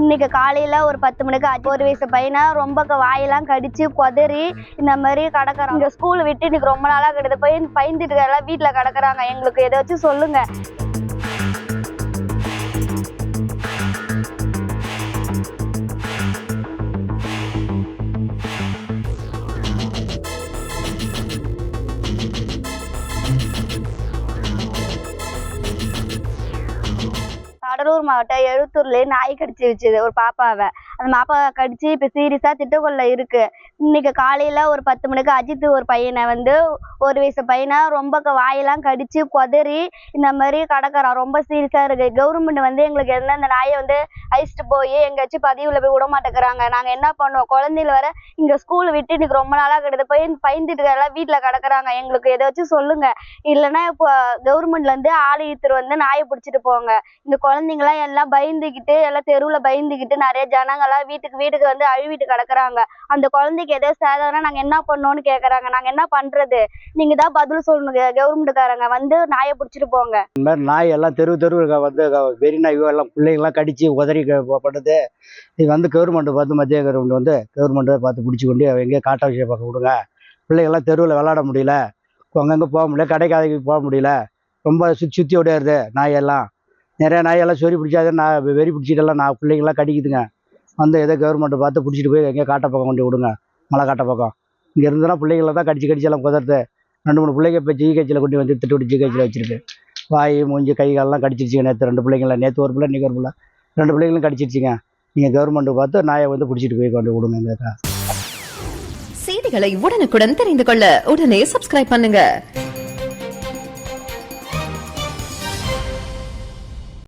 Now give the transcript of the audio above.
இன்னைக்கு காலையில ஒரு 10 மணிக்கு 1 வயசு பையனை ரொம்ப வாயெல்லாம் கடிச்சு கொதறி இந்த மாதிரி கிடக்குறாங்க. இங்க ஸ்கூல் விட்டு இன்னைக்கு ரொம்ப நாளா கிடது போய் பயந்துட்டு எல்லாம் வீட்டுல கிடக்குறாங்க. எங்களுக்கு ஏதாச்சும் சொல்லுங்க. கடலூர் மாவட்டம் எழுத்தூர்ல நாய் கடிச்சு வச்சுது ஒரு பாப்பாவை. அந்த பாப்பாவை கடிச்சு இப்ப சீரியஸா திட்டக்குள்ள இருக்கு. இன்னைக்கு காலையில ஒரு 10 மணிக்கு அஜித் ஒரு பையனை 1 வயசு பையனை ரொம்ப வாயெல்லாம் கடிச்சு கொதறி இந்த மாதிரி கிடக்குறான். ரொம்ப சீரியஸா இருக்கு. கவர்மெண்ட் எங்களுக்கு இந்த நாயை அழைச்சிட்டு போய் எங்கேயாச்சும் பதிவுல போய் விட மாட்டேங்கிறாங்க. நாங்க என்ன பண்ணுவோம்? குழந்தைகள் வர இங்க ஸ்கூல் விட்டு இன்னைக்கு ரொம்ப நாளா கிடது போய் பயந்துட்டு எல்லாம் வீட்டுல கிடக்குறாங்க. எங்களுக்கு ஏதாச்சும் சொல்லுங்க. இல்லைன்னா இப்போ கவர்மெண்ட்ல ஆளு இழுத்துட்டு நாயை பிடிச்சிட்டு போங்க. இந்த குழந்தைங்களாம் எல்லாம் பயந்துக்கிட்டு எல்லாம் தெருவுல பயந்துக்கிட்டு நிறைய ஜனங்கள்லாம் வீட்டுக்கு அழுவிட்டு கிடக்குறாங்க. அந்த குழந்தைக்கு ஏதோ சேதாரம் நாங்க என்ன பண்ணோம்னு கேக்குறாங்க. நாங்க என்ன பண்றது? நீங்க தான் பதில் சொல்லணுங்க. கவர்மெண்ட்காரங்க நாயை பிடிச்சிட்டு போங்க. இந்த மாதிரி நாய் எல்லாம் தெரு வெறி நாய் எல்லாம் பிள்ளைங்கெல்லாம் கடிச்சு உதறி பண்ணுது. இது கவர்மெண்ட் பார்த்து மத்திய கவர்மெண்ட் பார்த்து பிடிச்சி கொண்டு எங்கேயும் காட்ட விஷயம் பார்க்க விடுங்க. பிள்ளைங்கள்லாம் தெருவில் விளாட முடியல, அங்கங்கே போக முடியல, கடைக்கு போக முடியல. ரொம்ப சுற்றி ஓடியாருது நாயெல்லாம். நிறைய நாயெல்லாம் சொறி பிடிச்சாது. நான் வெறி பிடிச்சிட்டெல்லாம் பிள்ளைங்களாம் கடிக்குதுங்க. ஏதோ கவர்மெண்ட் பார்த்து பிடிச்சிட்டு போய் எங்கேயோ காட்ட பக்கம் கொண்டு விடுங்க. மலை காட்ட பக்கம் இங்கே இருந்ததுன்னா பிள்ளைங்கள தான் கடிச்சு எல்லாம் குதறது. 2-3 பிள்ளைங்க இப்போ ஜிஹெச்சில் கொண்டு திட்டு ஜிஹெச்சில் வச்சிருக்கு. வாய் மூஞ்சி கை காலெல்லாம் கடிச்சிருச்சுங்க. நேற்று 2 பிள்ளைங்கள, நேற்று ஒரு பிள்ளை, இன்றைக்கி ஒரு பிள்ளை, 2 பிள்ளைங்களும் கடிச்சிருச்சுங்க. நீங்கள் கவர்மெண்ட் பார்த்து நாயை பிடிச்சிட்டு போய் கொண்டு விடுங்க. செய்திகளை உடனுக்குடன் தெரிந்து கொள்ள உடனே சப்ஸ்கிரைப் பண்ணுங்க.